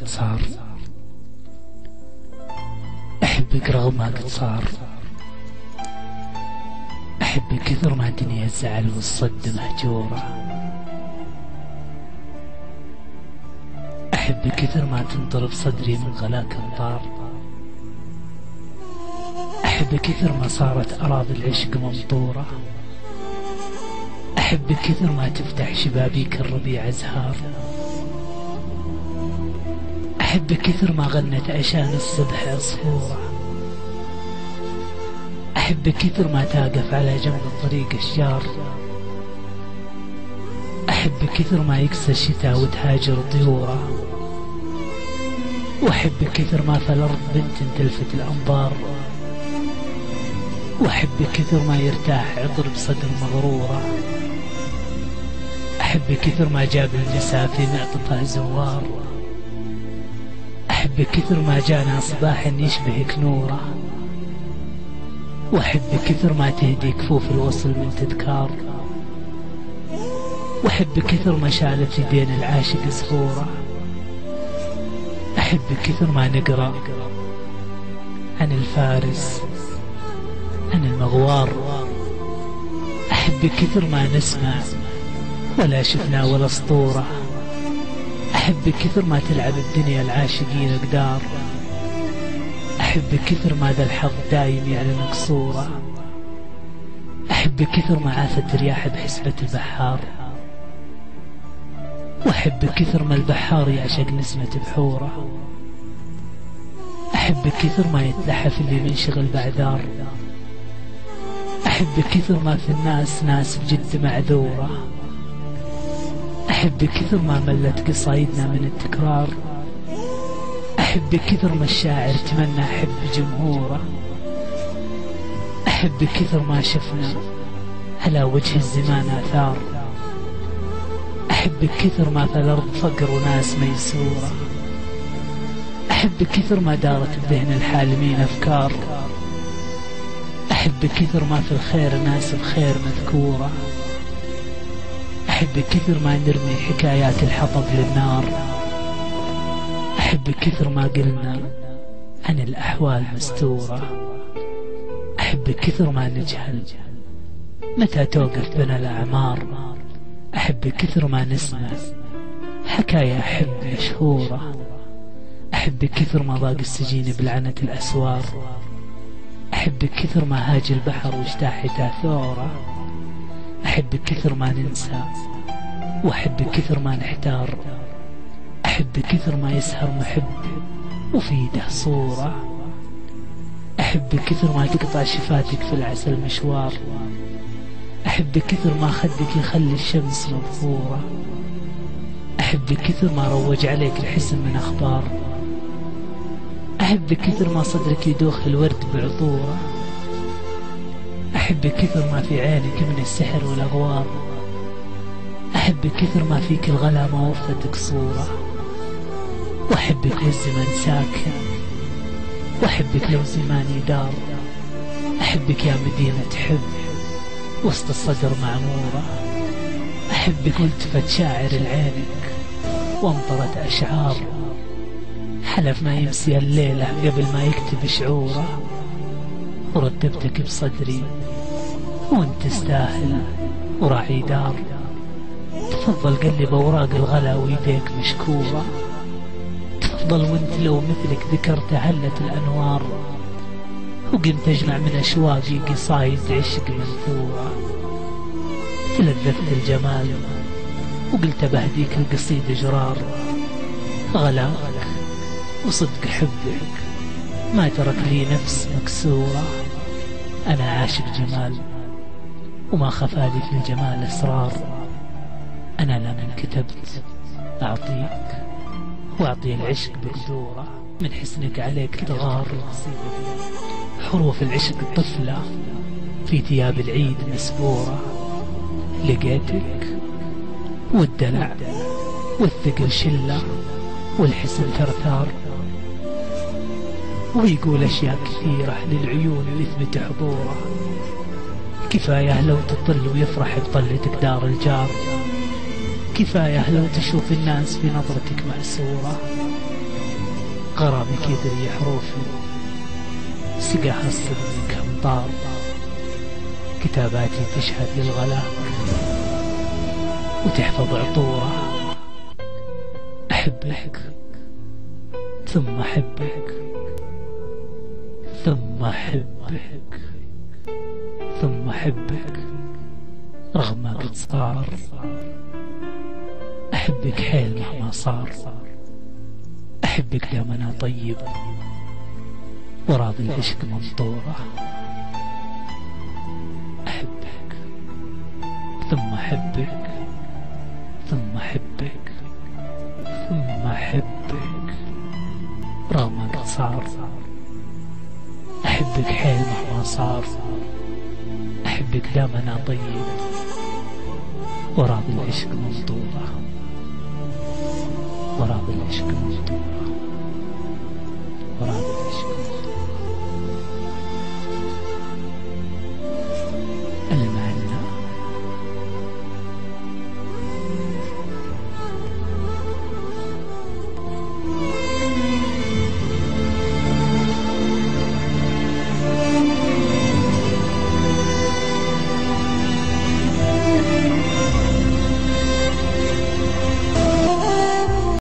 قد صار، أحبك رغم ما قد صار، أحبك كثر ما الدنيا الزعل والصد مهجورة، أحبك كثر ما تنطرب صدري من غلاك أمطار، أحبك كثر ما صارت أراضي العشق ممطورة، أحبك كثر ما تفتح شبابيك الربيع أزهار، أحبك كثر ما غنت عشان الصبح عصفورة، أحبك كثر ما تاقف على جنب الطريق أشجار، أحبك كثر ما يكسى الشتاء وتهاجر طيوره، وأحبك كثر ما في الأرض بنت تلفت الأنظار، وأحبك كثر ما يرتاح عطر بصدر مغرورة، أحبك كثر ما جاب النساء في معطفها زوار، أحبك كثر ما جانا صباح يشبهك نوره، وأحبك كثر ما تهدي كفوف الوصل من تذكار، وأحبك كثر ما شالت يدين العاشق صخورة، أحبك كثر ما نقرأ عن الفارس عن المغوار، أحبك كثر ما نسمع ولا شفنا ولا اسطورة، أحبك كثر ما تلعب الدنيا العاشقين قدار، أحبك كثر ما ذا الحظ دايم يعلن قصوره، أحبك كثر ما عافت رياح بحسبة البحار، وأحبك كثر ما البحار يعشق نسمة بحوره، أحبك كثر ما يتلحف اللي منشغل بعذار، أحبك كثر ما في الناس ناس بجد معذورة، أحبك كثر ما ملت قصايدنا من التكرار، أحبك كثر ما الشاعر تمنى حب جمهوره، أحبك كثر ما شفنا على وجه الزمان آثار، أحبك كثر ما في الأرض فقر وناس ميسورة، أحبك كثر ما دارت بذهن الحالمين أفكار، أحبك كثر ما في الخير ناس بخير مذكورة، أحبك كثر ما نرمي حكايات الحطب للنار، أحبك كثر ما قلنا عن الأحوال مستورة، أحبك كثر ما نجهل متى توقف بنا الأعمار، أحبك كثر ما نسمع حكاية أحب مشهورة، أحبك كثر ما ضاق السجين بلعنة الأسوار، أحبك كثر ما هاج البحر واجتاحته ثورة، أحبك كثر ما ننسى وأحبك كثر ما نحتار، أحبك كثر ما يسهر محب وفي يده صورة، أحبك كثر ما تقطع شفاتك في العسل مشوار، أحبك كثر ما خدك يخلي الشمس مبخورة، أحبك كثر ما روج عليك الحسن من أخبار، أحبك كثر ما صدرك يدوخ الورد بعطوره، أحبك كثر ما في عينك من السحر والأغوار، أحبك كثر ما فيك الغلا ما وفتك صورة، وأحبك والزمن ساكن، وأحبك لو زماني دار، أحبك يا مدينة حب وسط الصدر معمورة، أحبك والتفت شاعر لعينك وامطرت أشعار، حلف ما يمسي الليلة قبل ما يكتب شعوره، ورتبتك بصدري وانت تستاهل وراعي دار، تفضل قلب أوراق الغلا ويديك مشكورة، تفضل وانت لو مثلك ذكرت هلت الأنوار، وقمت أجمع من أشواقي قصايد عشق منثورة، تلذذت الجمال وقلت بهديك القصيد جرار، غلاك وصدق حبك ما ترك لي نفس مكسورة، أنا عاشق جمال وما خفالي في الجمال أسرار، أنا لمن كتبت أعطيك وأعطي العشق بقدوره، من حسنك عليك تغار حروف العشق الطفلة في ثياب العيد مسبورة، لقيتك والدلع والثقل شلة والحسن ثرثار، ويقول أشياء كثيرة للعيون ويثبت حضوره، كفاية لو تطل ويفرح بطلتك دار الجار، كفاية لو تشوف الناس في نظرتك مأسورة، غرامك يدري حروفي سقاها الصدق كأمطار كتاباتي تشهد للغلا وتحفظ عطوره أحبك ثم أحبك ثم أحبك ثم أحبك رغم ما قد صار أحبك حيل مهما صار أحبك دام أنا طيب وراضي العشق منطورة أحبك ثم أحبك ثم أحبك ثم أحبك رغم ما قد صار أحبك حيل مهما صار أحبك دام أنا طيب وراضي العشق منطورة وراضي العشق منطورة